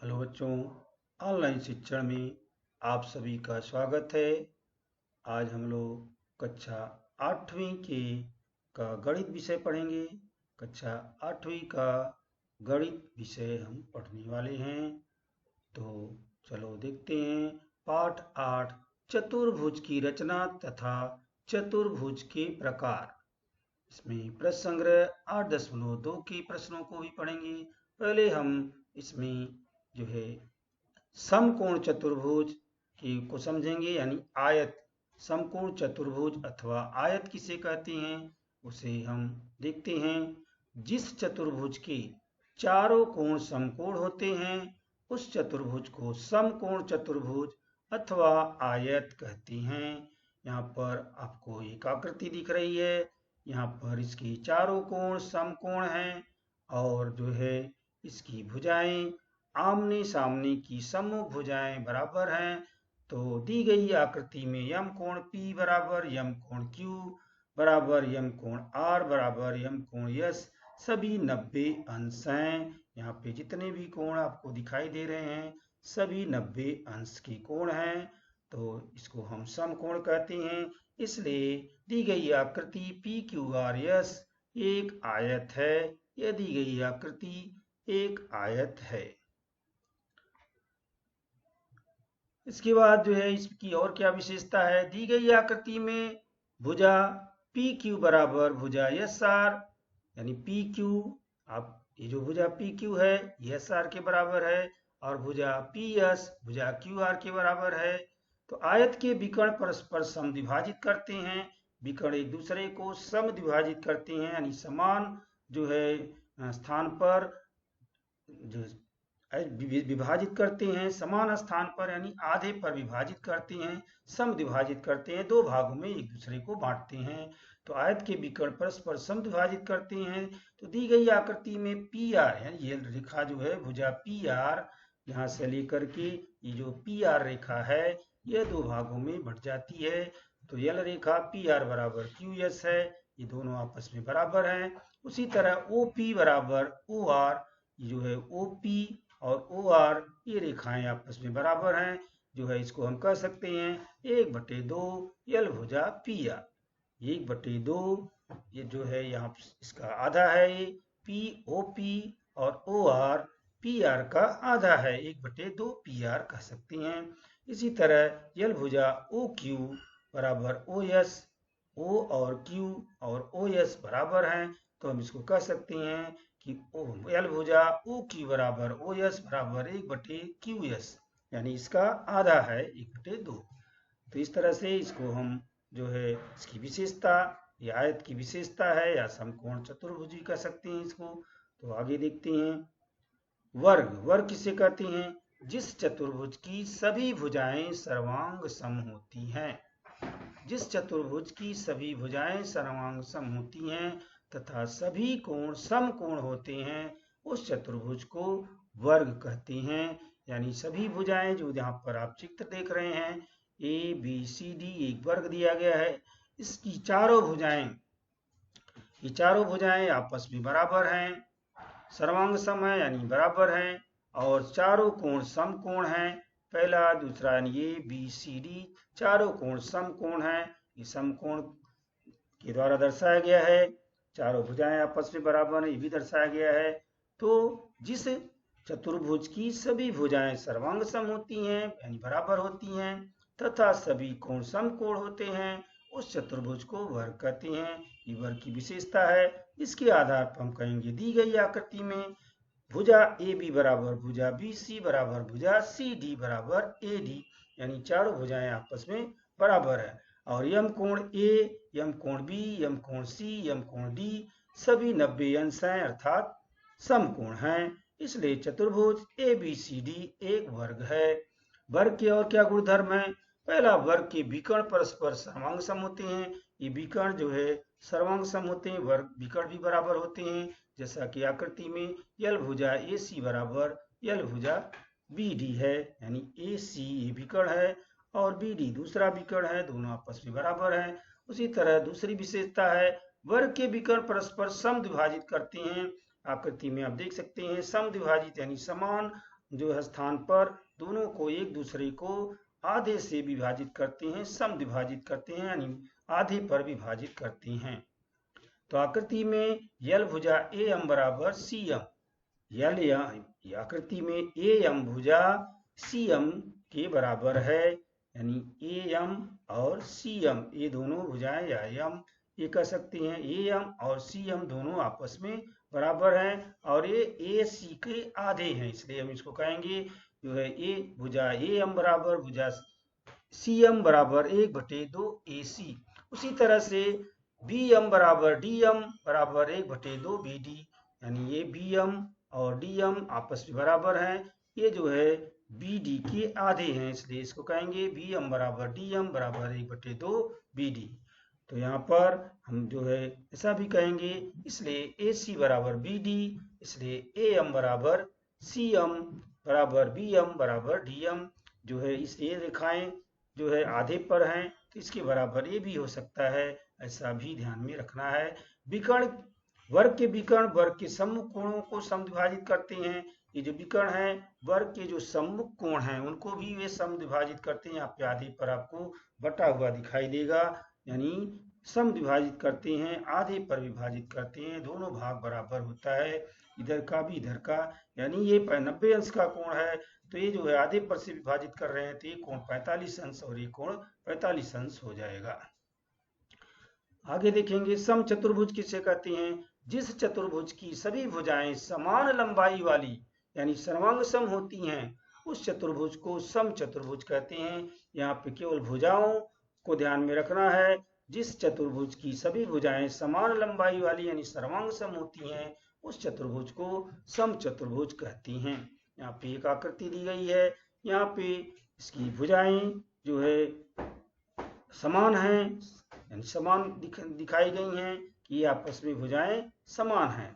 Hello बच्चों, online शिक्षण में आप सभी का स्वागत है। आज हम लोग कक्षा 8वीं के का गणित विषय पढ़ेंगे। कक्षा 8वीं का गणित विषय हम पढ़ने वाले हैं। तो चलो देखते हैं। पाठ 8 चतुर्भुज की रचना तथा चतुर्भुज के प्रकार। इसमें प्रश्न संग्रह 8.2 के प्रश्नों को भी पढ़ेंगे। पहले हम इसमें जो है समकोण चतुर्भुज को समझेंगे, यानी आयत। समकोण चतुर्भुज अथवा आयत किसे कहते हैं उसे हम देखते हैं। जिस चतुर्भुज के चारों कोण समकोण होते हैं उस चतुर्भुज को समकोण चतुर्भुज अथवा आयत कहते हैं। यहाँ पर आपको एक आकृति दिख रही है। यहाँ पर इसके चारों कोण समकोण हैं और जो है इसकी भुजाएं आमने सामने की समूह भुजाएं बराबर हैं। तो दी गई आकृति में यम कोण P बराबर यम कोण Q बराबर यम कोण R बराबर यम कोण S सभी 90 अंश हैं। यहाँ पे जितने भी कोण आपको दिखाई दे रहे हैं सभी 90 अंश के कोण हैं। तो इसको हम समकोण कहते हैं। इसलिए दी गई आकृति PQRS एक आयत है। यह दी गई आकृति एक आयत है। इसके बाद जो है इसकी और क्या विशेषता है। दी गई आकृति में भुजा PQ बराबर भुजा SR, यानी PQ आप ये जो भुजा PQ है SR के बराबर है और भुजा PS भुजा QR के बराबर है। तो आयत के विकर्ण परस्पर समद्विभाजित करते हैं। विकर्ण एक दूसरे को समद्विभाजित करते हैं, यानी समान जो है स्थान पर जो विभाजित करते हैं। समान स्थान पर यानी आधे पर विभाजित करते हैं, समद्विभाजित करते हैं, दो भागों में एक दूसरे को बांटते हैं। तो आयत के विकर्ण परस्पर समद्विभाजित करते हैं। तो दी गई आकृति में PR यानी ये रेखा जो है भुजा PR यहाँ से लेकर के ये जो PR रेखा है यह दो भागों में बट जाती है। तो यल रेखा PR बराबर QS है, ये दोनों आपस में बराबर हैं। उसी तरह OP बराबर OR, जो है OP और OR ये रेखाएं आपस में बराबर हैं। जो है इसको हम कह सकते हैं 1/2 यल भुजा PR। 1/2 ये जो है यहाँ इसका आधा है, ये POP और OR PR का आधा है। 1/2 PR कह सकते हैं। इसी तरह यल भुजा OQ बराबर OS, O और Q और OS बराबर हैं। तो हम इसको कह सकते हैं कि यल भुजा OQ बराबर OS बराबर 1/QS, यानी इसका आधा है 1/2। तो इस तरह से इसको हम जो है इसकी विशेषता या आयत की विशेषता है या समकोण चतुर्भुज भी कह सकते हैं इसको। तो आगे देखते हैं। वर्ग। वर्ग किसे कहते हैं। जिस चतुर्भुज की सभी भुजाएं सर्वांग सम होती हैं। जिस चतुर्भुज की सभी भुजाएं सर्वांग सम होती हैं तथा सभी कोण समकोण होते हैं उस चतुर्भुज को वर्ग कहते हैं। यानी सभी भुजाएं जो यहाँ पर आप चित्र देख रहे हैं ABCD एक वर्ग दिया गया है। इसकी चारों भुजाएं ये चारों भुजाएं आपस में बराबर हैं, सर्वांग सम है यानी बराबर हैं और चारों कोण समकोण हैं। पहला दूसरा यानी ABCD चारों कोण समकोण हैं। ये समकोण के द्वारा दर्शाया गया है। चारों भुजाएं आपस में बराबर है, ये भी दर्शाया गया है। तो जिस चतुर्भुज की सभी भुजाएं सर्वांग सम होती हैं यानी बराबर होती हैं तथा सभी कोण समकोण होते हैं उस चतुर्भुज को वर्ग कहते हैं। ये वर्ग की विशेषता है। इसके आधार पर हम कहेंगे दी गई आकृति में भुजा AB बराबर भुजा BC बराबर भुजा CD बराबर AD, यानी चारों भुजाएं आपस में बराबर है। और यम कोण A, यम कोण B, यम कोण C, यम कोण D सभी 90 अंश हैं अर्थात समकोण हैं। इसलिए चतुर्भुज ABCD एक वर्ग है। वर्ग के और क्या गुणधर्म है। पहला, वर्ग के विकर्ण परस्पर सर्वांग सम होते हैं। ये विकर्ण जो है सर्वांग सम होते हैं, वर्ग विकर्ण भी बराबर होते हैं। जैसा कि आकृति में यल भुजा AC बराबर यल भुजा BD है, यानी AC ये विकर्ण है और BD दूसरा विकर्ण है, दोनों आपस में बराबर हैं। उसी तरह दूसरी विशेषता है वर्ग के विकर्ण परस्पर समद्विभाजित करते हैं। आकृति में आप देख सकते हैं समद्विभाजित यानी समान जो है स्थान पर दोनों को एक दूसरे को आधे से विभाजित करते हैं, सम विभाजित करते हैं, यानी आधे पर विभाजित करते हैं। तो आकृति में यल भुजा ए एम बराबर सी एम, यल आकृति में ए एम भुजा सी एम के बराबर है, यानी ए एम और सी एम ये दोनों भुजाएं या एम ये कह सकते हैं, ए एम और सी एम दोनों आपस में बराबर हैं और ये ए सी के आधे हैं, इसलिए हम इसको कहेंगे जो है ए भुजा ए एम बराबर भुजा सी एम बराबर 1/2 ए सी। उसी तरह से बी एम बराबर डी एम बराबर 1/2 बी डी, यानी ये बी एम और डी एम आपस में बराबर हैं, ये जो है बी डी के आधे हैं, इसलिए इसको कहेंगे बी एम बराबर डी एम बराबर 1/2 बी डी। तो यहाँ पर हम जो है ऐसा भी कहेंगे, इसलिए ए सी बराबर बी डी, इसलिए ए एम बराबर सी एम बराबर बी एम बराबर डी एम। जो है इस ये रेखाएं जो है आधे पर हैं तो इसके बराबर ये भी हो सकता है, ऐसा भी ध्यान में रखना है। विकर्ण वर्ग के विकर्ण वर्ग के सम्मुख कोणों को समद्विभाजित करते हैं, ये जो विकर्ण है वर्ग के जो सम्मुख कोण हैं उनको भी वे समद्विभाजित करते हैं। यहाँ पे आधे पर आपको बटा हुआ दिखाई देगा, यानी समद्विभाजित करते हैं, आधे पर विभाजित करते हैं, दोनों भाग बराबर होता है, इधर का भी इधर का, यानी ये 90 अंश का कोण है तो ये जो है आधे पर से विभाजित कर रहे हैं तो ये कोण 45 अंश और ये कोण 45 अंश हो जाएगा। आगे देखेंगे सम चतुर्भुज किसे कहते हैं, जिस चतुर्भुज की सभी भुजाएं समान लंबाई वाली यानी सर्वांग सम होती हैं उस चतुर्भुज को सम चतुर्भुज कहते हैं। यहाँ पे केवल भुजाओं को ध्यान में रखना है, जिस चतुर्भुज की सभी भुजाएं समान लंबाई वाली यानी सर्वांग सम होती हैं उस चतुर्भुज को सम चतुर्भुज कहते हैं। यहाँ पे एक आकृति दी गई है, यहाँ पे इसकी भुजाएं जो है समान हैं, यानी समान दिखाई गई हैं कि आपस में भुजाएं समान हैं।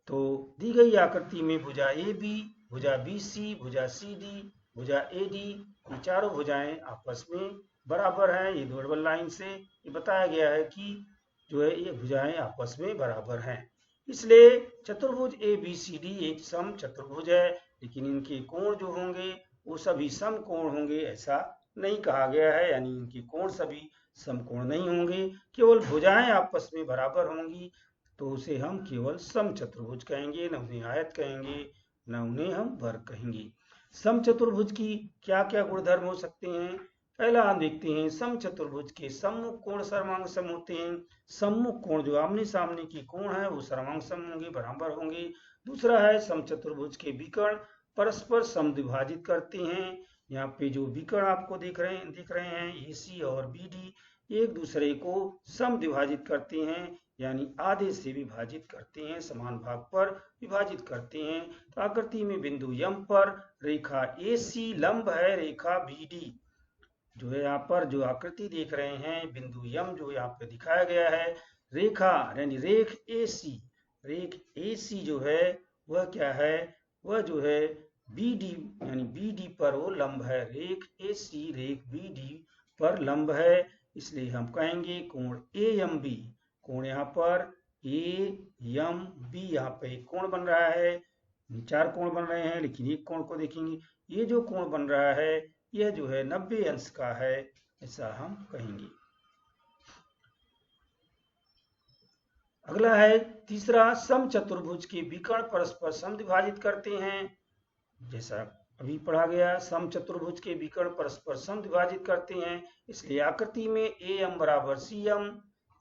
तो दी गई आकृति में भुजा ए बी, भुजा बी सी, भुजा सी डी, भुजा ए डी, ये चारों भुजाएं आपस में बराबर हैं। ये डबल लाइन से ये बताया गया है कि जो है ये भुजाएं आपस में बराबर हैं, इसलिए चतुर्भुज ए बी सी डी एक सम चतुर्भुज है, लेकिन इनके कोण जो होंगे वो सभी सम कोण होंगे ऐसा नहीं कहा गया है, यानी इनके कोण सभी समकोण नहीं होंगे, केवल भुजाएं आपस में बराबर होंगी तो उसे हम केवल सम चतुर्भुज कहेंगे, न उन्हें आयत कहेंगे न उन्हें हम वर्ग कहेंगे। सम चतुर्भुज की क्या क्या गुणधर्म हो सकते हैं, पहला हम देखते हैं सम चतुर्भुज के सम्मुख कोण सर्वांग सम होते हैं, सम्मुख कोण जो आमने सामने की कोण है वो सर्वांग सम होंगे, बराबर होंगे। दूसरा है सम चतुर्भुज के विकर्ण परस्पर समद्विभाजित करते हैं, यहाँ पे जो विकर्ण आपको दिख रहे हैं ए सी और बी डी एक दूसरे को समद्विभाजित करते हैं, यानी आधे से विभाजित करते हैं, समान भाग पर विभाजित करते हैं। तो आकृति में बिंदु यम पर रेखा ए सी लंब है रेखा बी डी, जो है यहाँ पर जो आकृति देख रहे हैं बिंदु यम जो यहाँ पे दिखाया गया है, रेखा यानी रेख ए सी जो है वह क्या है, वह जो है बी डी यानी बी डी पर वो लंब है, रेख ए सी रेख बी डी पर लंब है, इसलिए हम कहेंगे कोण ए एम बी। कोण यहाँ पर ए एम बी, यहाँ पे एक कोण बन रहा है, चार कोण बन रहे हैं लेकिन एक कोण को देखेंगे, ये जो कोण बन रहा है यह जो है 90 अंश का है ऐसा हम कहेंगे। अगला है तीसरा सम चतुर्भुज के विकर्ण परस्पर समद्विभाजित करते हैं, जैसा अभी पढ़ा गया सम चतुर्भुज के विकर्ण परस्पर समद्विभाजित करते हैं, इसलिए आकृति में ए एम बराबर सी एम,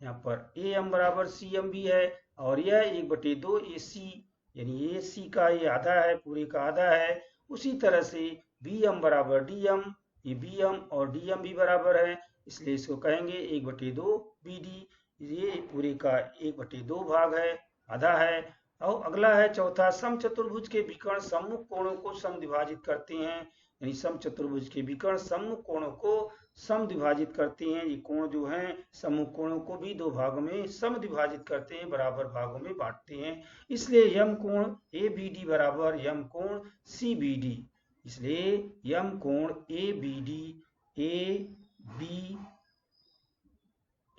यहाँ पर ए एम बराबर सी एम भी है और यह 1/2 ए सी, यानी ए सी का ये आधा है, पूरे का आधा है। उसी तरह से बी एम बराबर डी एम, ये बी एम और डी एम भी बराबर है, इसलिए इसको कहेंगे 1/2 बी डी, ये पूरे का 1/2 भाग है, आधा है। और अगला है चौथा सम चतुर्भुज के विकर्ण सम्मुख कोणों को समद्विभाजित करते हैं, यानी सम चतुर्भुज के विकर्ण सम्मुख कोणों को समद्विभाजित करते हैं, ये कोण जो हैं सम्मुख कोणों को भी दो भागों में समद्विभाजित करते हैं, बराबर भागों में बांटते हैं, इसलिए यम कोण ए बी डी बराबर यम कोण सी बी डी, इसलिए यम कोण A B D A B,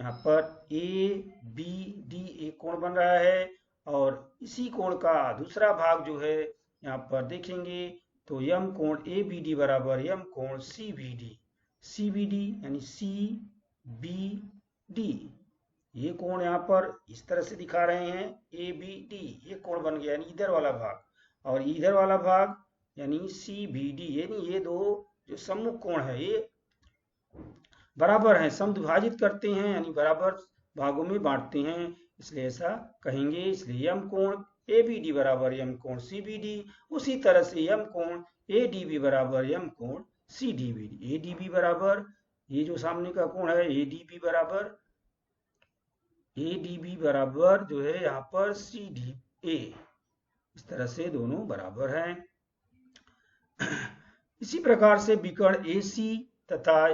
यहाँ पर ए बी डी एक कोण बन रहा है और इसी कोण का दूसरा भाग जो है यहाँ पर देखेंगे तो यम कोण ए बी डी बराबर यम कोण C B D. C B D यानी सी बी डी, ये कोण यहाँ पर इस तरह से दिखा रहे हैं ए बी डी, ये कोण बन गया यानी इधर वाला भाग, और इधर वाला भाग यानी सी बी डी, यानी ये दो जो सम्मुख कोण है ये बराबर हैं, समद्विभाजित करते हैं यानी बराबर भागों में बांटते हैं, इसलिए ऐसा कहेंगे। इसलिए यम कोण ए बी डी बराबर यम कोण सी बी डी। उसी तरह से यम कोण ए डी बी बराबर यम कोण C D B D. A D B बराबर ये जो सामने का कोण है ए डी बी बराबर जो है यहाँ पर सी डी ए, इस तरह से दोनों बराबर हैं। इसी प्रकार से विकर्ण ए सी तथा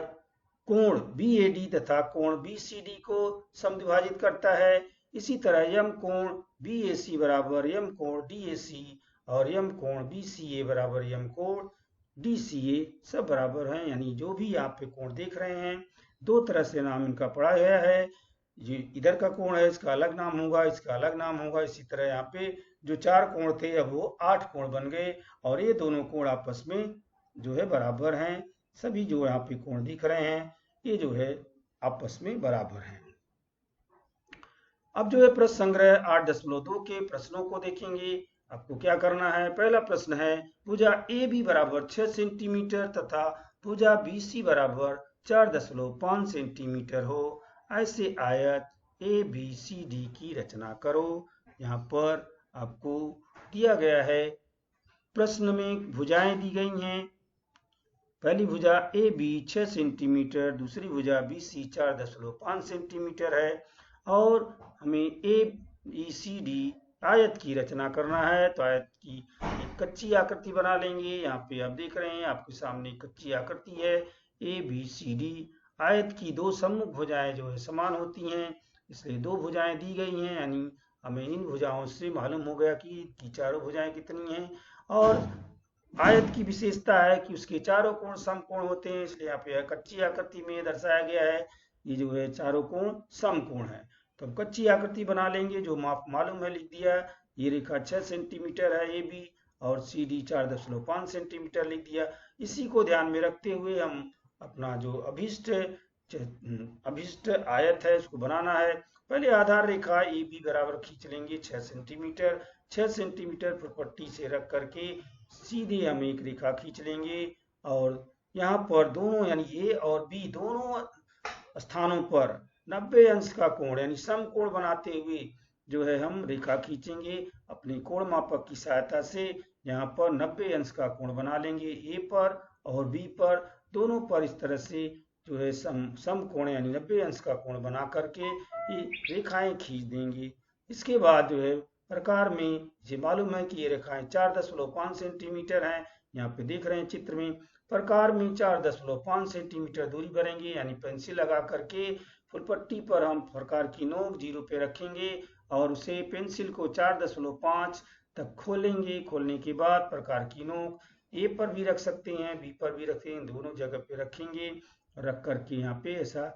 कोण बी ए डी तथा कोण बी सी डी को समद्विभाजित करता है। इसी तरह यम कोण बी ए सी बराबर यम कोण डी ए सी और यम कोण बी सी ए बराबर यम कोण डी सी ए, सब बराबर हैं। यानी जो भी यहाँ पे कोण देख रहे हैं दो तरह से नाम इनका पढ़ा गया है। ये इधर का कोण है इसका अलग नाम होगा, इसका अलग नाम होगा। इसी तरह यहाँ पे जो 4 कोण थे अब वो 8 कोण बन गए और ये दोनों कोण आपस में जो है बराबर हैं। सभी जो यहाँ पे कोण दिख रहे हैं ये जो है आपस में बराबर हैं। अब जो है प्रश्न संग्रह 8.2 के प्रश्नों को देखेंगे। आपको क्या करना है, पहला प्रश्न है भुजा ए बी बराबर 6 सेंटीमीटर तथा भुजा बी सी बराबर 4.5 सेंटीमीटर हो, ऐसे आयत ए बी सी डी की रचना करो। यहाँ पर आपको दिया गया है, प्रश्न में भुजाएं दी गई हैं। पहली भुजा ए बी 6 सेंटीमीटर, दूसरी भुजा बी सी 4.5 सेंटीमीटर है और हमें ए बी सी डी आयत की रचना करना है। तो आयत की एक कच्ची आकृति बना लेंगे। यहाँ पे आप देख रहे हैं आपके सामने कच्ची आकृति है ए बी सी डी। आयत की दो सम्मुख भुजाएं जो है समान होती हैं, इसलिए दो भुजाएं दी गई हैं, यानी हमें इन भुजाओं से मालूम हो गया कि चारों भुजाएं कितनी हैं। और आयत की विशेषता है कि उसके चारों कोण समकोण होते हैं, इसलिए यहाँ पे कच्ची आकृति में दर्शाया गया है ये जो है चारों कोण समकोण है। तो हम कच्ची आकृति बना लेंगे, जो माप मालूम है लिख दिया। ये रेखा 6 सेंटीमीटर है ए बी और सी डी 4.5 सेंटीमीटर लिख दिया। इसी को ध्यान में रखते हुए हम अपना जो अभिष्ट आयत है उसको बनाना है। पहले आधार रेखा ए बी बराबर खींच लेंगे 6 सेंटीमीटर। 6 सेंटीमीटर पर पट्टी से रख करके सीधे हम एक रेखा खींच लेंगे और यहाँ पर दोनों यानी ए और बी दोनों स्थानों पर 90 अंश का कोण यानी समकोण बनाते हुए जो है हम रेखा खींचेंगे। अपने कोण मापक की सहायता से यहाँ पर 90 अंश का कोण बना लेंगे ए पर और बी पर, दोनों पर इस तरह से जो है समकोण यानी 90 अंश का कोण बना करके ये रेखाएं खींच देंगे। इसके बाद जो है प्रकार में ये मालूम है कि ये रेखाएं 4.5 सेंटीमीटर हैं। यहाँ पे देख रहे हैं चित्र में, प्रकार में 4.5 सेंटीमीटर दूरी बनेंगे, यानी पेंसिल लगा करके फुलपट्टी पर हम प्रकार की नोक 0 पे रखेंगे और उसे पेंसिल को 4.5 तक खोलेंगे। खोलने के बाद प्रकार की नोक ए पर भी रख सकते हैं, बी पर भी रखते हैं, दोनों जगह पे रखेंगे। रख करके यहाँ पे ऐसा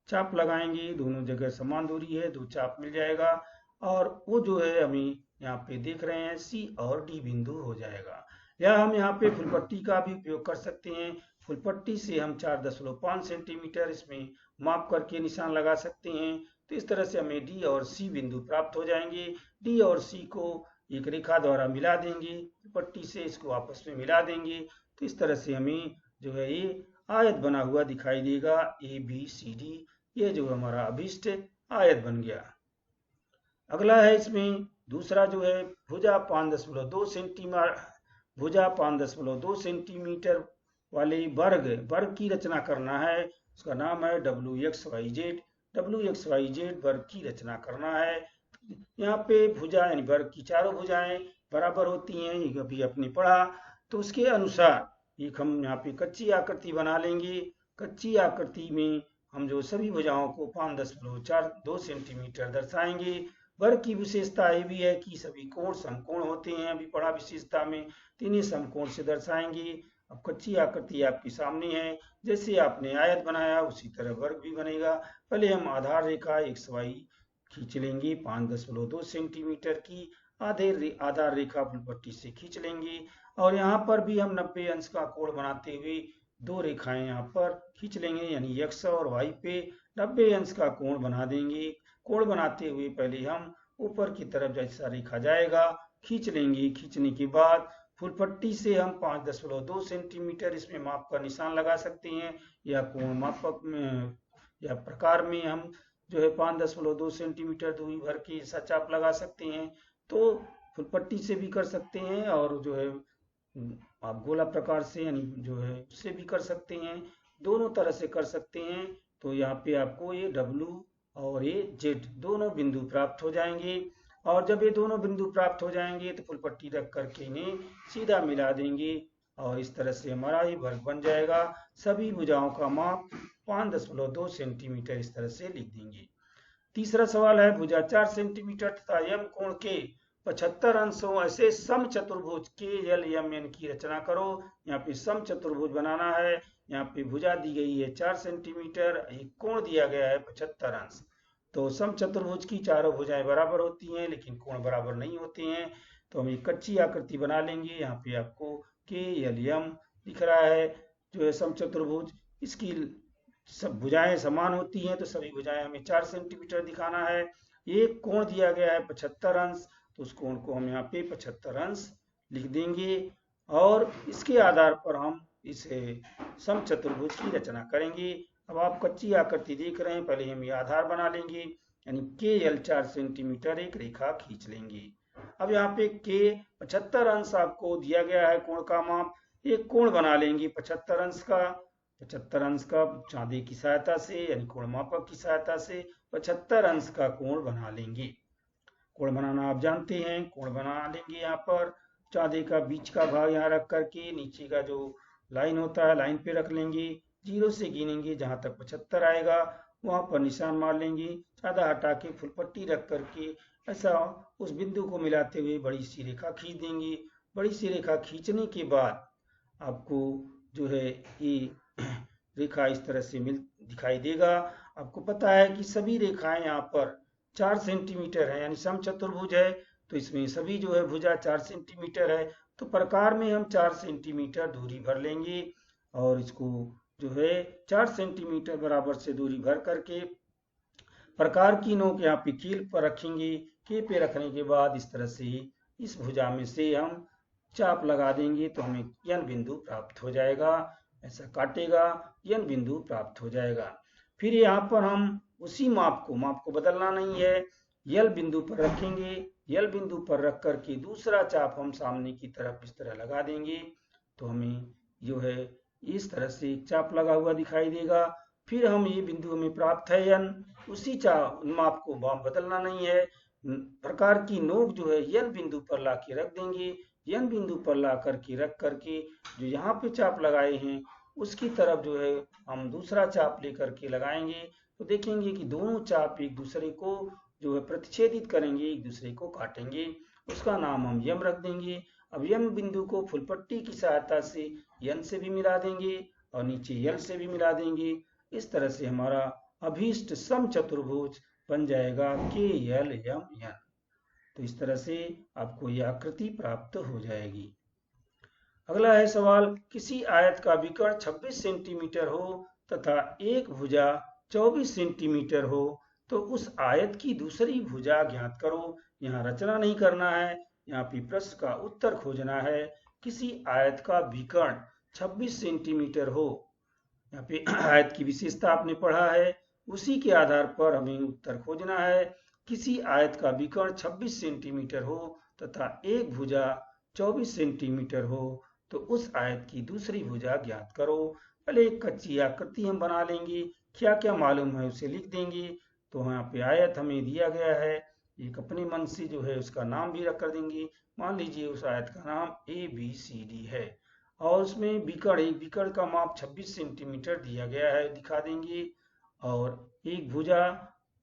चाप लगाएंगे, दोनों जगह समान दूरी है, 2 चाप मिल जाएगा और वो जो है हमें यहाँ पे देख रहे हैं सी और डी बिंदु हो जाएगा। या हम यहाँ पे फुलपट्टी का भी उपयोग कर सकते हैं। फुलपट्टी से हम 4.5 सेंटीमीटर इसमें माप करके निशान लगा सकते हैं। तो इस तरह से हमें डी और सी बिंदु प्राप्त हो जाएंगे। डी और सी को एक रेखा द्वारा मिला देंगे, फुलपट्टी से इसको आपस में मिला देंगे। तो इस तरह से हमें जो है ये आयत बना हुआ दिखाई देगा ए बी सी डी। ये जो हमारा अभिष्ट आयत बन गया। अगला है इसमें दूसरा जो है भुजा 5.2 सेंटीमीटर वाले वर्ग की रचना करना है। उसका नाम है WXYZ। WXYZ वर्ग की रचना करना है। यहाँ पे भुजा यानी वर्ग की चारों भुजाएं बराबर होती हैं, ये अभी आपने पढ़ा। तो उसके अनुसार एक हम यहाँ पे कच्ची आकृति बना लेंगे। कच्ची आकृति में हम जो सभी भुजाओं को 5.2 सेंटीमीटर दर्शाएंगे। वर्ग की विशेषता ये भी है कि सभी कोण समकोण होते हैं, अभी पढ़ा विशेषता में, तीनों समकोण से दर्शाएंगे। अब कच्ची आकृति आपके सामने है, जैसे आपने आयत बनाया उसी तरह वर्ग भी बनेगा। पहले हम आधार रेखा XY खींच लेंगे 5.2 सेंटीमीटर की। आधार रेखा फुलपट्टी से खींच लेंगे। और यहाँ पर भी हम 90 अंश का कोण बनाते हुए दो रेखाएं यहाँ पर खींच लेंगे, यानी x और y पे 90 अंश का कोण बना देंगे। कोण बनाते हुए पहले हम ऊपर की तरफ जैसा रेखा जाएगा खींच लेंगे। खींचने के बाद फुलपट्टी से हम 5.2 सेंटीमीटर इसमें माप का निशान लगा सकते हैं, या कोण मापक में या प्रकार में हम जो है 5.2 सेंटीमीटर दूरी भर के ऐसा चाप लगा सकते हैं। तो फुलपट्टी से भी कर सकते हैं और जो है आप गोला प्रकार से यानी जो है उससे भी कर सकते हैं, दोनों तरह से कर सकते हैं। तो यहाँ पे आपको ये W और ये Z दोनों बिंदु प्राप्त हो जाएंगे। और जब ये दोनों बिंदु प्राप्त हो जाएंगे तो फुलपट्टी रख करके इन्हें सीधा मिला देंगे और इस तरह से हमारा ये वर्ग बन जाएगा। सभी भुजाओं का माप 5.2 सेंटीमीटर इस तरह से लिख देंगे। तीसरा सवाल है, भुजा 4 सेंटीमीटर तथा यम कोण के 75 अंशों ऐसे सम चतुर्भुज KLMN की रचना करो। यहाँ पे सम चतुर्भुज बनाना है। यहाँ पे भुजा दी गई है 4 सेंटीमीटर, एक कोण दिया गया है 75 अंश। तो सम चतुर्भुज की चारों भुजाएं बराबर होती हैं लेकिन कोण बराबर नहीं होते हैं। तो हम एक कच्ची आकृति बना लेंगे। यहाँ पे आपको KLM दिख रहा है जो है सम चतुर्भुज। इसकी सब भुजाएं समान होती हैं तो सभी भुजाएं हमें 4 सेंटीमीटर दिखाना है। एक कोण दिया गया है 75 अंश, तो उस कोण को हम यहाँ पे 75 अंश लिख देंगे और इसके आधार पर हम इसे सम चतुर्भुज की रचना करेंगे। अब आप कच्ची आकृति देख रहे हैं, पहले हम ये आधार बना लेंगे, यानी KL 4 सेंटीमीटर एक रेखा खींच लेंगे। अब यहाँ पे K 75 अंश आपको दिया गया है कोण का माप। एक कोण बना लेंगे 75 अंश का। 75 अंश का चांदी की सहायता से यानी कोण मापक की सहायता से 75 अंश का कोण बना लेंगे। कोण बनाना आप जानते हैं, कोण बना लेंगे। यहाँ पर चांदी का बीच का भाग यहाँ रख करके नीचे का जो लाइन होता है लाइन पे रख लेंगे, 0 से गिनेंगे जहां तक 75 आएगा वहां पर निशान मार लेंगे। चांदा हटा के फुलपट्टी रख करके ऐसा उस बिंदु को मिलाते हुए बड़ी सी रेखा खींच देंगे। बड़ी सी रेखा खींचने के बाद आपको जो है ये रेखा इस तरह से दिखाई देगा। आपको पता है कि सभी रेखाएं यहाँ पर 4 सेंटीमीटर है, यानी सम चतुर्भुज है तो इसमें सभी जो है भुजा 4 सेंटीमीटर है। तो प्रकार में हम 4 सेंटीमीटर दूरी भर लेंगे और इसको जो है 4 सेंटीमीटर बराबर से दूरी भर करके प्रकार की नोक यहाँ पे कील पर रखेंगे। के पे रखने के बाद इस तरह से इस भुजा में से हम चाप लगा देंगे तो हमें यन बिंदु प्राप्त हो जाएगा। ऐसा काटेगा, यन बिंदु प्राप्त हो जाएगा। फिर यहाँ पर हम उसी माप को बदलना नहीं है, यल बिंदु पर रखेंगे। यल बिंदु पर रख करके दूसरा चाप हम सामने की तरफ इस तरह लगा देंगे तो हमें जो है इस तरह से एक चाप लगा हुआ दिखाई देगा। फिर हम ये बिंदु हमें प्राप्त है यन, उसी चाप माप को बदलना नहीं है। प्रकार की नोक जो है यन बिंदु पर ला के रख देंगे। यन बिंदु पर ला करके रख करके जो यहाँ पे चाप लगाए हैं उसकी तरफ जो है हम दूसरा चाप लेकर के लगाएंगे तो देखेंगे कि दोनों चाप एक दूसरे को जो है प्रतिच्छेदित करेंगे, एक दूसरे को काटेंगे। उसका नाम हम यम रख देंगे। अब यम बिंदु को फुलपट्टी की सहायता से यन से भी मिला देंगे और नीचे यल से भी मिला देंगे। इस तरह से हमारा अभीष्ट सम चतुर्भुज बन जाएगा KLMN। तो इस तरह से आपको यह आकृति प्राप्त हो जाएगी। अगला है सवाल, किसी आयत का विकर्ण 26 सेंटीमीटर हो तथा एक भुजा 24 सेंटीमीटर हो तो उस आयत की दूसरी भुजा ज्ञात करो। यहाँ रचना नहीं करना है, यहाँ पे प्रश्न का उत्तर खोजना है। किसी आयत का विकर्ण 26 सेंटीमीटर हो, यहाँ पे आयत की विशेषता आपने पढ़ा है, उसी के आधार पर हमें उत्तर खोजना है। किसी आयत का विकर्ण 26 सेंटीमीटर हो तथा एक भुजा 24 सेंटीमीटर हो तो उस आयत की दूसरी भुजा ज्ञात करो। पहले एक कच्ची आकृति हम बना लेंगे, क्या क्या मालूम है उसे लिख देंगे। तो यहाँ पे आयत हमें दिया गया है, एक अपने मन से जो है उसका नाम भी रख कर देंगे। मान लीजिए उस आयत का नाम ABCD है और उसमें विकर्ण का माप 26 सेंटीमीटर दिया गया है, दिखा देंगे। और एक भुजा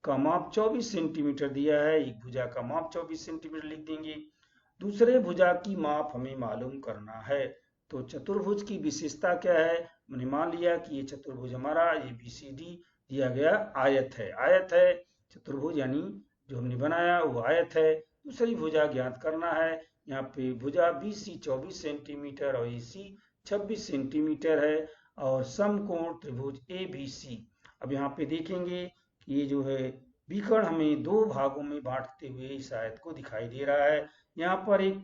का माप 24 सेंटीमीटर दिया है, एक भुजा का माप 24 सेंटीमीटर लिख देंगे। दूसरे भुजा की माप हमें मालूम करना है। तो चतुर्भुज की विशेषता क्या है, मैंने मान लिया कि ये चतुर्भुज हमारा ABCD दिया गया आयत है। चतुर्भुज यानी जो हमने बनाया वो आयत है। दूसरी भुजा ज्ञात करना है। यहाँ पे भुजा BC 24 सेंटीमीटर और AC 26 सेंटीमीटर है और समकोण त्रिभुज ABC। अब यहाँ पे देखेंगे कि ये जो है विकर्ण हमें दो भागों में बांटते हुए इस आयत को दिखाई दे रहा है। यहाँ पर एक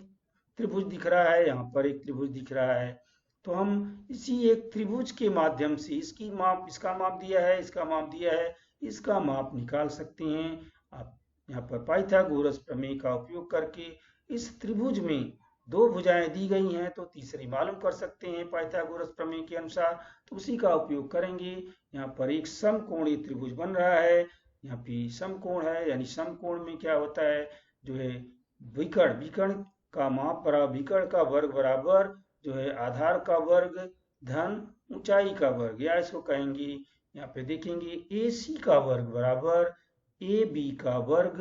त्रिभुज दिख रहा है, यहाँ पर एक त्रिभुज दिख रहा है। तो हम इसी एक त्रिभुज के माध्यम से इसका माप दिया है, इसका माप दिया है, इसका माप निकाल सकते हैं। आप यहाँ पर पाइथागोरस प्रमेय का उपयोग करके इस त्रिभुज में दो भुजाएं दी गई हैं तो तीसरी मालूम कर सकते हैं पाइथागोरस प्रमेय के अनुसार, तो उसी का उपयोग करेंगे। यहाँ पर एक समकोणीय त्रिभुज बन रहा है, यहाँ पे समकोण है, यानी समकोण में क्या होता है जो है विकर्ण का माप बराबर विकर्ण का वर्ग बराबर जो है आधार का वर्ग धन ऊंचाई का वर्ग, या इसको कहेंगे यहाँ पे देखेंगे AC का वर्ग बराबर AB का वर्ग,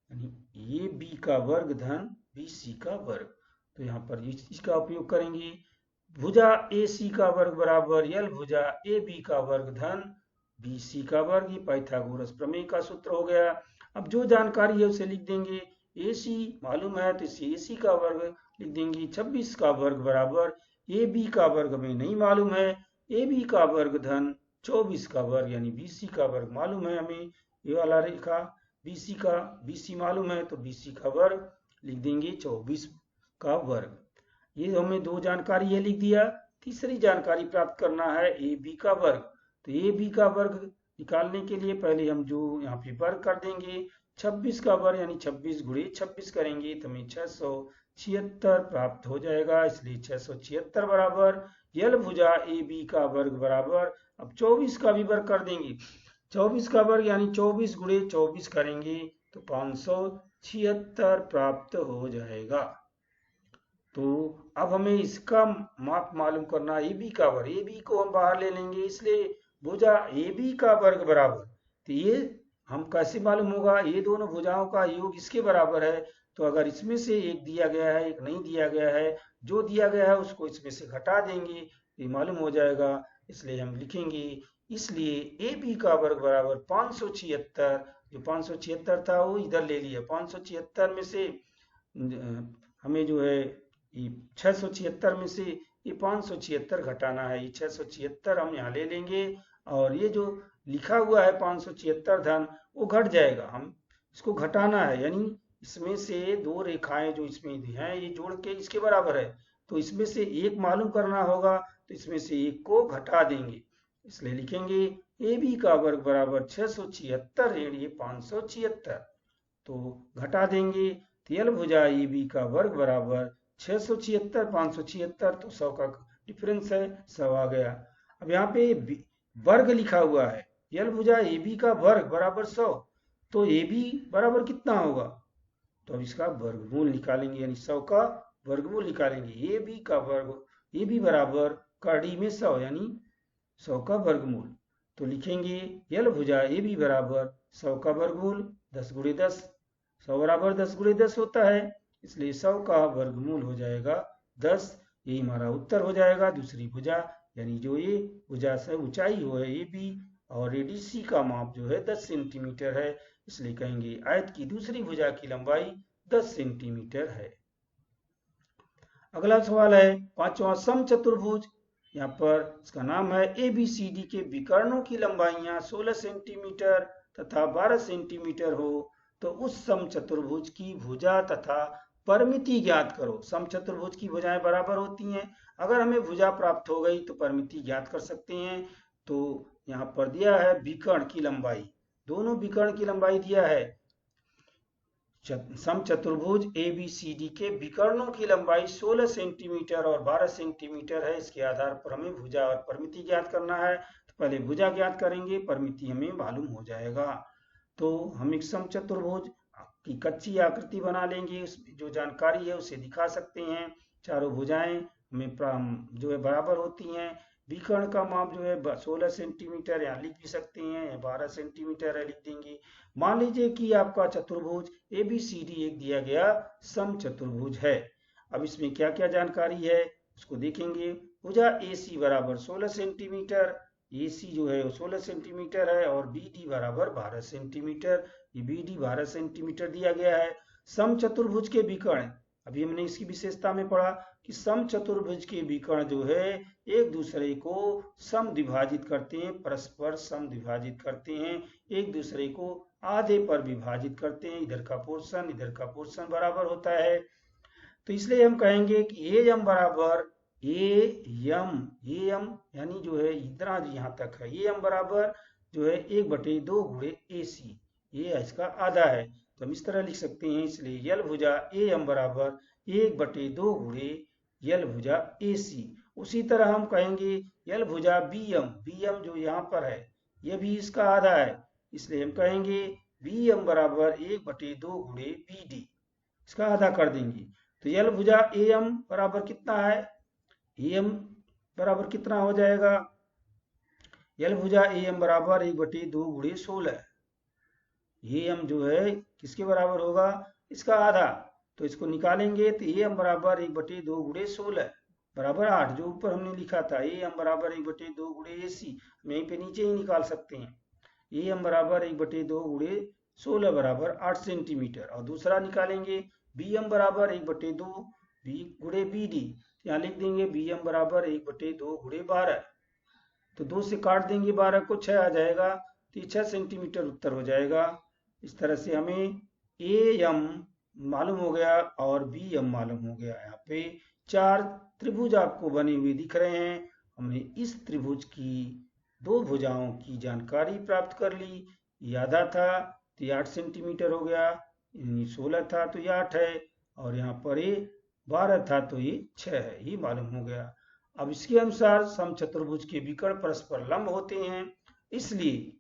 यानी AB का वर्ग धन BC का वर्ग। तो यहाँ पर इसका उपयोग करेंगे। भुजा AC का वर्ग बराबर L भुजा AB का वर्ग धन BC का वर्ग, ये पाइथागोरस प्रमेय का सूत्र हो गया। अब जो जानकारी है उसे लिख देंगे। AC मालूम है तो इसे AC का वर्ग लिख देंगे। 26 का वर्ग बराबर AB का वर्ग हमें नहीं मालूम है, AB का वर्ग धन 24 का वर्ग, यानी BC का वर्ग मालूम है हमें, ये वाला रेखा BC मालूम है तो BC का वर्ग लिख देंगे 24 का वर्ग। ये हमें दो जानकारी ये लिख दिया। तीसरी जानकारी प्राप्त करना है AB का वर्ग। तो AB का वर्ग निकालने के लिए पहले हम जो यहाँ पे वर्ग कर देंगे, 26 का वर्ग यानी 26 गुणे 26 करेंगे तो हमें 676 प्राप्त हो जाएगा। इसलिए 676 बराबर L भुजा AB का वर्ग बराबर, अब 24 का भी वर्ग कर देंगे, 24 का वर्ग यानी 24 गुणे 24 करेंगे तो 576 प्राप्त हो जाएगा। तो अब हमें इसका माप मालूम करना है AB का वर्ग। AB को हम बाहर ले लेंगे, इसलिए भुजा AB का वर्ग बराबर, तो ये हम कैसे मालूम होगा, ये दोनों भुजाओं का योग इसके बराबर है। तो अगर इसमें से एक दिया गया है एक नहीं दिया गया है, जो दिया गया है उसको इसमें से घटा देंगे, ये मालूम हो जाएगा। इसलिए हम लिखेंगे, इसलिए AB का वर्ग बराबर 576, जो 576 था वो इधर ले लिया, 576 में से हमें जो है 676 में से ये 576 घटाना है, ये 676 हम यहाँ ले लेंगे और ये जो लिखा हुआ है 576 धन वो घट जाएगा, हम इसको घटाना है, यानी इसमें से दो रेखाएं जो इसमें हैं ये जोड़ के इसके बराबर है, तो इसमें से एक मालूम करना होगा तो इसमें से एक को घटा देंगे। इसलिए लिखेंगे AB का वर्ग बराबर 676 ऋण ये 576, तो घटा देंगे तो L भुजा AB का वर्ग बराबर 676 576, तो 100 का डिफरेंस है, 100 आ गया। अब यहाँ पे वर्ग लिखा हुआ है, L भुजा AB का वर्ग बराबर 100, तो AB बराबर कितना होगा, तो अब इसका वर्गमूल निकालेंगे, यानी 100 का वर्गमूल निकालेंगे। AB का वर्ग, AB बराबर कड़ी में 100 यानी 100 का वर्गमूल, तो लिखेंगे L भुजा AB बराबर 100 का वर्गमूल 10 गुणे 10, 100 बराबर 10 गुणे 10 होता है, इसलिए 100 का वर्गमूल हो जाएगा 10, यही हमारा उत्तर हो जाएगा। दूसरी भुजा यानी जो ये भुजा से ऊंचाई हो है AB और ADC का माप जो है 10 सेंटीमीटर है, इसलिए कहेंगे आयत की दूसरी भुजा की लंबाई 10 सेंटीमीटर है। अगला सवाल है पांचवा समचतुर्भुज, यहाँ पर इसका नाम है ABCD के विकर्णों की लंबाइयां 16 सेंटीमीटर तथा 12 सेंटीमीटर हो तो उस समचतुर्भुज की भुजा तथा परिमिति ज्ञात करो। समचतुर्भुज की भुजाएं बराबर होती हैं, अगर हमें भुजा प्राप्त हो गई तो परिमिति ज्ञात कर सकते हैं। तो यहाँ पर दिया है विकर्ण की लंबाई, दोनों विकर्ण की लंबाई दिया है, समचतुर्भुज ABCD के विकर्णों की लंबाई 16 सेंटीमीटर और 12 सेंटीमीटर है। इसके आधार पर हमें भुजा और परिमिति ज्ञात करना है, तो पहले भुजा ज्ञात करेंगे, परिमिति हमें मालूम हो जाएगा। तो हम एक समचतुर्भुज की कच्ची आकृति बना लेंगे, उसमें जो जानकारी है उसे दिखा सकते हैं। चारों भुजाएं हमें जो है बराबर होती हैं, विकर्ण का माप जो है 16 सेंटीमीटर यहाँ लिख भी सकते हैं, 12 सेंटीमीटर है लिख देंगे। मान लीजिए कि आपका चतुर्भुज ABCD एक दिया गया समचतुर्भुज है। अब इसमें क्या क्या जानकारी है उसको देखेंगे। भुजा AC बराबर 16 सेंटीमीटर, AC जो है वो 16 सेंटीमीटर है और BD बराबर 12 सेंटीमीटर, ये BD 12 सेंटीमीटर दिया गया है। समचतुर्भुज के विकर्ण, अभी हमने इसकी विशेषता में पढ़ा कि समचतुर्भुज के विकर्ण जो है एक दूसरे को समद्विभाजित करते हैं, परस्पर समद्विभाजित करते हैं, एक दूसरे को आधे पर विभाजित करते हैं, इधर का पोर्शन बराबर होता है। तो इसलिए हम कहेंगे कि ए एम बराबर ए एम यानी जो है इतना यहाँ तक है, ए एम बराबर जो है 1/2 गुणे ए सी, ये इसका आधा है। तो हम इस तरह लिख सकते हैं, इसलिए यल भुजा ए एम बराबर 1/2 गुणे यल भुजा ए सी। उसी तरह हम कहेंगे यल भुजा बी एम जो यहाँ पर है ये भी इसका आधा है, इसलिए हम कहेंगे बी एम बराबर 1/2 गुणे बी डी, इसका आधा कर देंगे। तो यल भुजा ए एम बराबर कितना है, ए एम बराबर कितना हो जाएगा, यल भुजा ए एम बराबर 1/2 गुणे 16, ए एम जो है किसके बराबर होगा, इसका आधा। तो इसको निकालेंगे तो ए एम बराबर 1/2 गुणे 16 बराबर 8, जो ऊपर हमने लिखा था ए एम बराबर 1/2 गुणे ए सी, हम यहीं पे नीचे ही निकाल सकते हैं। ए एम बराबर 1/2 गुणे 16 बराबर 8 सेंटीमीटर। और दूसरा निकालेंगे बी एम बराबर 1/2 बी गुणे बी डी, यहाँ लिख देंगे बी एम बराबर 1/2 गुणे 12। तो 2 से काट देंगे 12 को, 6 आ जाएगा, तो ये 6 सेंटीमीटर उत्तर हो जाएगा। इस तरह से हमें ए एम मालूम हो गया और बी एम मालूम हो गया। यहाँ पे 4 त्रिभुज आपको बने हुए दिख रहे हैं। हमने इस त्रिभुज की 2 भुजाओं की जानकारी प्राप्त कर ली। ये आधा था तो ये 8 सेंटीमीटर हो गया, 16 था तो ये 8 है, और यहाँ पर ये 12 था तो ये 6 है, ये मालूम हो गया। अब इसके अनुसार समचतुर्भुज के विकर्ण परस्पर लंब होते हैं, इसलिए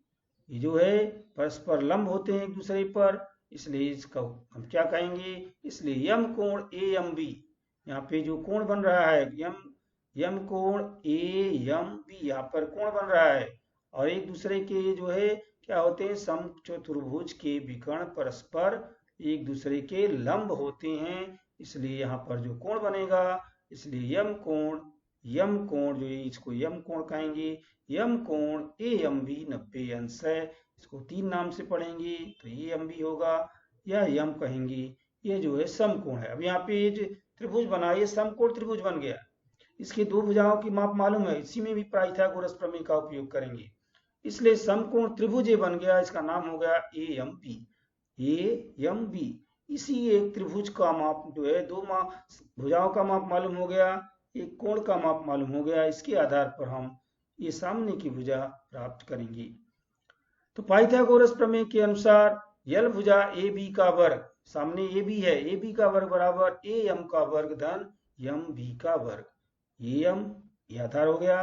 ये जो है परस्पर लंब होते हैं एक दूसरे पर, इसलिए इसका हम क्या कहेंगे, इसलिए यम कोण ए एम बी, यहाँ पे जो कोण बन रहा है यम कोण ए एम बी, यहाँ पर कोण बन रहा है, और एक दूसरे के जो है क्या होते हैं, समचतुर्भुज के विकर्ण परस्पर एक दूसरे के लंब होते हैं, इसलिए यहाँ पर जो कोण बनेगा, इसलिए यम कोण जो है इसको यम कोण कहेंगे, यम कोण ए एम बी 90 अंश है। इसको 3 नाम से पढ़ेंगे तो ए एम बी होगा, या यम कहेंगे, ये जो है समकोण है। अब यहाँ पे जो त्रिभुज बना ये समकोण त्रिभुज बन गया। इसकी 2 भुजाओं की माप मालूम है, इसी में भी पाइथागोरस प्रमेय का उपयोग करेंगे, इसलिए समकोण त्रिभुज ये बन गया, इसका नाम हो गया ए एम बी। इसी एक त्रिभुज का माप जो है 2 भुजाओं का माप मालूम हो गया, एक कोण का माप मालूम हो गया, इसके आधार पर हम ये सामने की भुजा प्राप्त करेंगे। तो पाइथागोरस प्रमेय के अनुसार यल भुजा ए बी का वर्ग, सामने ए बी है, ए बी का वर्ग बराबर ए एम का वर्ग धन एम बी का वर्ग, ए एम ये आधार हो गया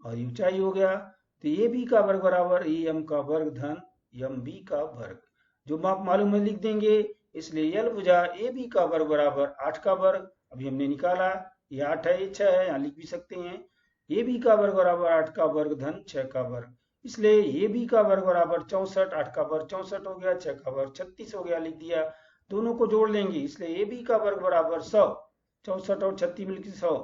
और ये ऊंचाई हो गया, तो ए बी का वर्ग बराबर ए एम का वर्ग धन एम बी का वर्ग, जो माप मालूम है लिख देंगे। इसलिए यल भुजा ए बी का वर्ग बराबर 8 का वर्ग, अभी हमने निकाला, ये 8 है, ये 6 है, यहाँ लिख भी सकते हैं। ए बी का वर्ग बराबर 8 का वर्ग धन 6 का वर्ग, इसलिए ए बी का वर्ग बराबर 64, 8 का वर्ग 64 हो गया, 6 का वर्ग 36 हो गया, लिख दिया। दोनों को जोड़ लेंगे, इसलिए ए बी का वर्ग बराबर 100, 64 और 36 मिलकर 100।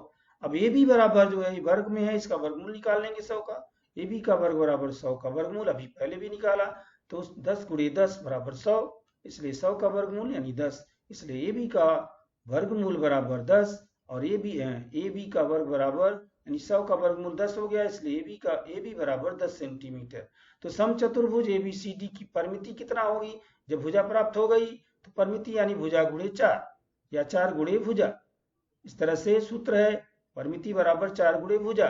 अब ए बी बराबर जो है वर्ग में है, इसका वर्गमूल निकाल लेंगे 100 का, ए बी का वर्ग बराबर 100 का वर्गमूल अभी पहले भी निकाला, तो 10 गुणे 10 बराबर 100, इसलिए 100 का वर्गमूल यानी 10, इसलिए ए बी का वर्गमूल बराबर 10 और ए बी का वर्ग बराबर यानी 100 का वर्गमूल 10 हो गया, इसलिए ए बी बराबर 10 सेंटीमीटर। तो समचतुर्भुज ए बी सी डी की परिमिति कितना होगी, जब भुजा प्राप्त हो गई तो परिमिति यानी भुजा गुणे 4 या 4 गुणे भुजा, इस तरह से सूत्र है, परिमिति बराबर 4 गुणे भुजा।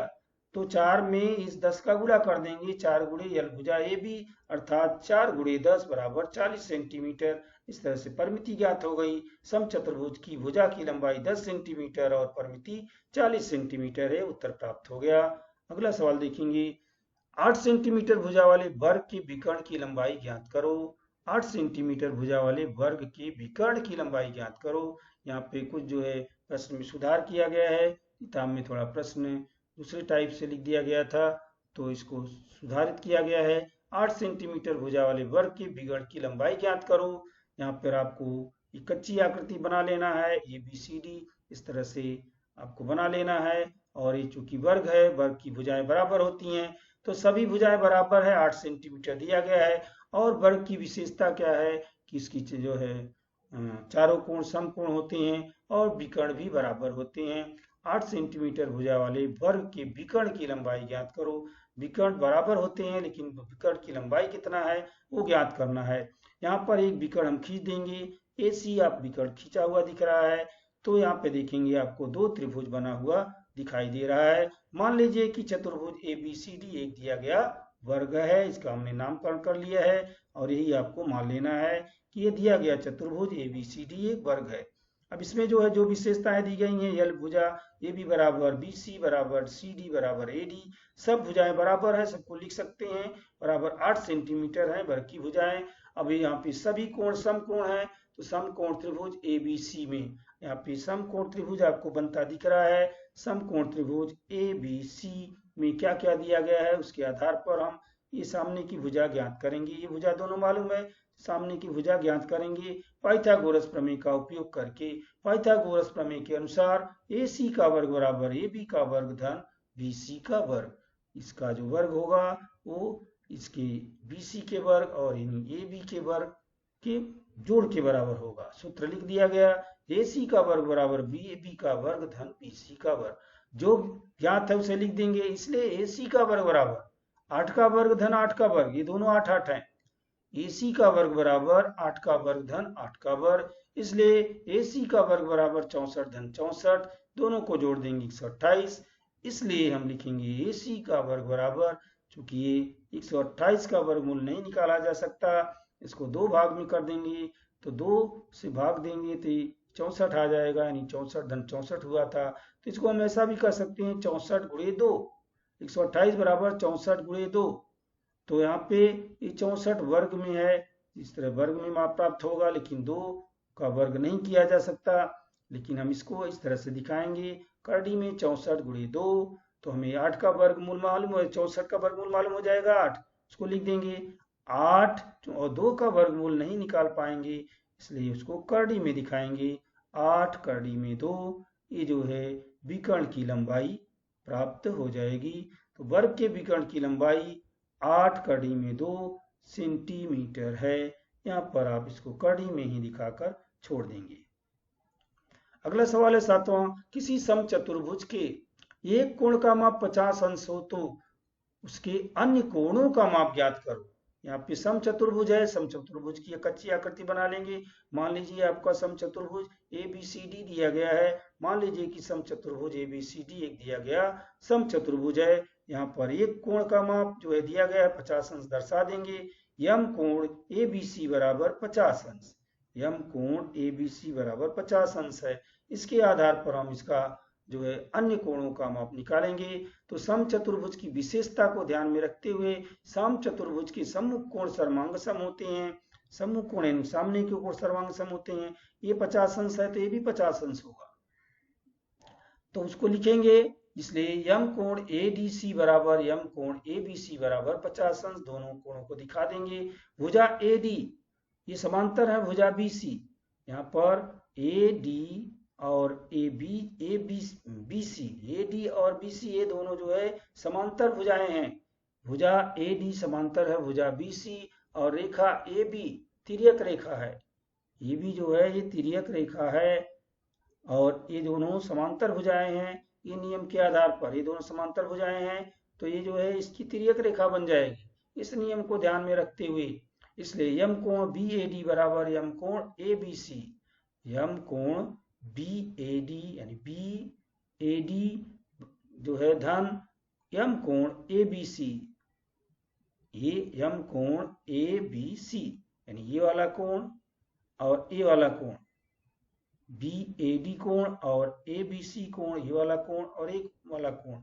तो 4 में इस 10 का गुणा कर देंगे, 4 गुणे यल भुजा ए बी अर्थात 4 गुणे 10 बराबर 40 सेंटीमीटर। इस तरह से परिमिति ज्ञात हो गई। समचतुर्भुज की भुजा की लंबाई 10 सेंटीमीटर और परिमिति 40 सेंटीमीटर है, उत्तर प्राप्त हो गया। अगला सवाल देखेंगे, 8 सेंटीमीटर भुजा वाले वर्ग के विकर्ण की लंबाई ज्ञात करो। 8 सेंटीमीटर भुजा वाले वर्ग के विकर्ण की लंबाई ज्ञात करो। यहाँ पे कुछ जो है प्रश्न में सुधार किया गया है, किताब में थोड़ा प्रश्न दूसरे टाइप से लिख दिया गया था, तो इसको सुधारित किया गया है। 8 सेंटीमीटर भुजा वाले वर्ग के विकर्ण की लंबाई ज्ञात करो। यहाँ पर आपको एक कच्ची आकृति बना लेना है, ए बी सी डी इस तरह से आपको बना लेना है, और ये चूंकि वर्ग है, वर्ग की भुजाएं बराबर होती हैं, तो सभी भुजाएं बराबर है, 8 सेंटीमीटर दिया गया है। और वर्ग की विशेषता क्या है कि इसकी जो है चारों कोण समकोण होते हैं और विकर्ण भी बराबर होते हैं। 8 सेंटीमीटर भुजा वाले वर्ग के विकर्ण की लंबाई ज्ञात करो। विकर्ण बराबर होते हैं लेकिन विकर्ण की लंबाई कितना है वो ज्ञात करना है। यहाँ पर एक विकर्ण हम खींच देंगे। AC आप विकर्ण खींचा हुआ दिख रहा है, तो यहाँ पे देखेंगे आपको दो त्रिभुज बना हुआ दिखाई दे रहा है। मान लीजिए कि चतुर्भुज ABCD एक दिया गया वर्ग है, इसका हमने नामकरण कर लिया है और यही आपको मान लेना है कि ये दिया गया चतुर्भुज ABCD एक वर्ग है। अब इसमें जो है जो विशेषताएं दी गई हैं, यल भुजा AB बराबर BC बराबर CD बराबर AD, सब भुजाएं बराबर है, सबको लिख सकते हैं। बराबर 8 सेंटीमीटर है वर्ग की भुजाएं। अब यहाँ पे सभी कोण समकोण है, तो समकोण त्रिभुज ABC में यहाँ पे समकोण त्रिभुज आपको बनता दिख रहा है। समकोण त्रिभुज ABC में क्या क्या दिया गया है उसके आधार पर हम ये सामने की भुजा ज्ञात करेंगे। ये भुजा दोनों मालूम है, सामने की भुजा ज्ञात करेंगे पाइथागोरस प्रमेय का उपयोग करके। पाइथागोरस प्रमेय के अनुसार AC का वर्ग बराबर AB का वर्ग धन BC का वर्ग। इसका जो वर्ग होगा वो इसके BC के वर्ग और AB के वर्ग के जोड़ के बराबर होगा। सूत्र लिख दिया गया, AC का वर्ग बराबर AB का वर्ग धन BC का वर्ग। जो ज्ञात है उसे लिख देंगे, इसलिए AC का वर्ग बराबर 8 का वर्ग धन 8 का वर्ग, ये दोनों 8 8 हैं। AC का वर्ग बराबर 8 का वर्ग धन 8 का वर्ग, इसलिए AC का वर्ग बराबर 64 धन 64, दोनों को जोड़ देंगे 128। इसलिए हम लिखेंगे AC का वर्ग बराबर, चूंकि ये 128 का वर्गमूल नहीं निकाला जा सकता, इसको दो भाग में कर देंगे, तो 2 से भाग देंगे तो 64 आ जाएगा, यानी 64 धन 64 हुआ था। तो इसको हम ऐसा भी कर सकते हैं 64 गुणे 2, 128 बराबर 64 गुणे 2। तो यहाँ पे ये 64 वर्ग में है, इस तरह वर्ग में मान प्राप्त होगा, लेकिन 2 का वर्ग नहीं किया जा सकता, लेकिन हम इसको इस तरह से दिखाएंगे। करड़ी में 64 गुणे 2, तो हमें 8 का वर्गमूल मालूम है, 64 का वर्गमूल मालूम हो जाएगा 8, उसको लिख देंगे 8 और 2 का वर्गमूल नहीं निकाल पाएंगे, इसलिए उसको करड़ी में दिखाएंगे 8 करड़ी में 2। ये जो है विकर्ण की लंबाई प्राप्त हो जाएगी। तो वर्ग के विकर्ण की लंबाई 8 कड़ी में 2 सेंटीमीटर है। यहाँ पर आप इसको कड़ी में ही दिखाकर छोड़ देंगे। अगला सवाल है 7वां, किसी समचतुर्भुज के एक कोण का माप 50 अंश हो तो उसके अन्य कोणों का माप ज्ञात करो। यहाँ पे समचतुर्भुज है, समचतुर्भुज की एक अच्छी आकृति बना लेंगे। मान लीजिए आपका समचतुर्भुज ABCD दिया गया है। मान लीजिए कि समचतुर्भुज ABCD एक दिया गया समचतुर्भुज है। यहाँ पर एक कोण का माप जो है दिया गया है 50 अंश दर्शा देंगे। यम कोण ABC बराबर 50 अंश, यम कोण ABC बराबर 50 अंश है। इसके आधार पर हम इसका जो है अन्य कोणों का माप निकालेंगे। तो समचतुर्भुज की विशेषता को ध्यान में रखते हुए समचतुर्भुज के सम्मुख कोण सर्वांग सम होते हैं। सम्मुख कोण यानी सामने के कोण सर्वांग सम होते हैं। ये 50 अंश है तो ये भी 50 अंश होगा, तो उसको लिखेंगे। इसलिए यम कोण ADC बराबर यम कोण ABC बराबर 50 अंश, दोनों कोणों को दिखा देंगे। भुजा AD ये समांतर है भुजा BC, यहाँ पर AD और BC, AD और BC ये दोनों जो है समांतर भुजाएं हैं। भुजा AD समांतर है भुजा BC और रेखा AB तिर्यक रेखा है। ये भी जो है ये तिर्यक रेखा है और ये दोनों समांतर भुजाएं हैं। ये नियम के आधार पर ये दोनों समांतर भुजाएं हैं, तो ये जो है इसकी तिर्यक रेखा बन जाएगी इस नियम को ध्यान में रखते हुए। इसलिए यम कोण BAD बराबर यम कोण ABC, यम कोण BAD यानी BAD जो है धन यम कोण ABC, ये यम कोण ABC यानी ये वाला कोण और ये वाला कोण BAD कोण और ABC कोण, ये वाला कोण और एक वाला कोण,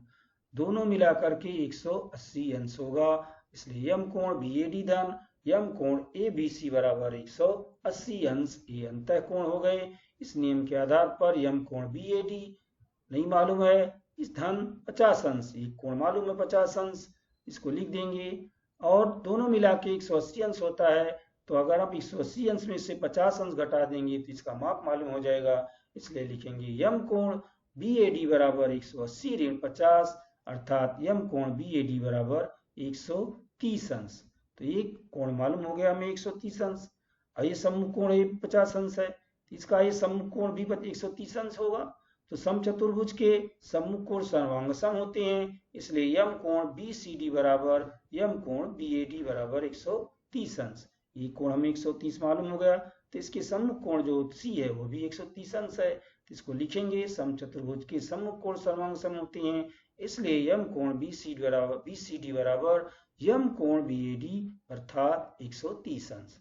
दोनों मिलाकर के 180 अंश होगा। इसलिए यम कोण BAD धन यम कोण ABC बराबर 180 अंश, ये अंतः कोण हो गए। इस नियम के आधार पर यम कोण BAD नहीं मालूम है, इस धन 50 अंश, एक कोण मालूम है 50 अंश, इसको लिख देंगे और दोनों मिला के 180 अंश होता है। तो अगर आप 180 अंश में से 50 अंश घटा देंगे तो इसका माप मालूम हो जाएगा। इसलिए लिखेंगे यम कोण BAD बराबर 180 ऋण 50, अर्थात यम कोण BAD बराबर 130 अंश। तो ये कोण मालूम हो गया हमें 130 अंश और ये सम्मुख कोण 50 अंश है, इसका ये सम्मुख कोण भी 130 अंश होगा। तो समचतुर्भुज के सम्मुख कोण सर्वांग सम होते हैं, इसलिए यम कोण BCD बराबर यम कोण BAD बराबर 130 अंश। ये कोण हमें 130 मालूम हो गया, तो इसके सम्मुख कोण जो C है वो भी 130 अंश है। तो इसको लिखेंगे समचतुर्भुज के सम्मुख कोण सर्वांग सम होते हैं, इसलिए यम कोण BCD बराबर यम कोण BAD अर्थात 130 अंश।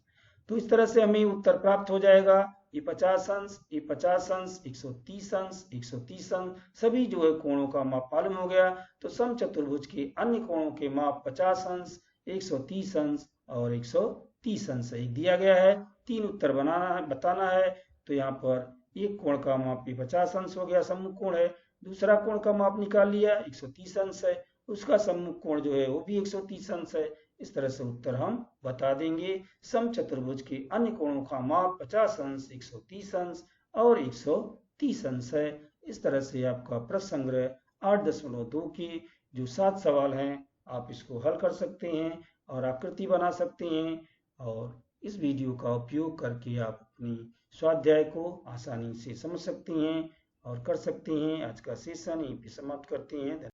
तो इस तरह से हमें उत्तर प्राप्त हो जाएगा। ये 50 अंश, ये 50 अंश, 130 अंश, 130 अंश, सभी जो है कोणों का माप मालूम हो गया। तो समचतुर्भुज के अन्य कोणों के माप 50 अंश, 130 अंश और 130 अंश दिया गया है। 3 उत्तर बताना है। तो यहाँ पर एक कोण का माप भी 50 अंश हो गया, सम्मुख कोण है। दूसरा कोण का माप निकाल लिया, 130 अंश है, उसका सम्मुख कोण जो है वो भी 130 अंश है। इस तरह से उत्तर हम बता देंगे। समचतुर्भुज के अन्य कोणों का माप 50 अंश, 130 अंश और 130 अंश है। इस तरह से आपका प्रश्न संग्रह 8.2 के जो 7 सवाल हैं आप इसको हल कर सकते हैं और आकृति बना सकते हैं, और इस वीडियो का उपयोग करके आप अपनी स्वाध्याय को आसानी से समझ सकते हैं और कर सकते हैं। आज का सेशन यहीं पे समाप्त करते हैं।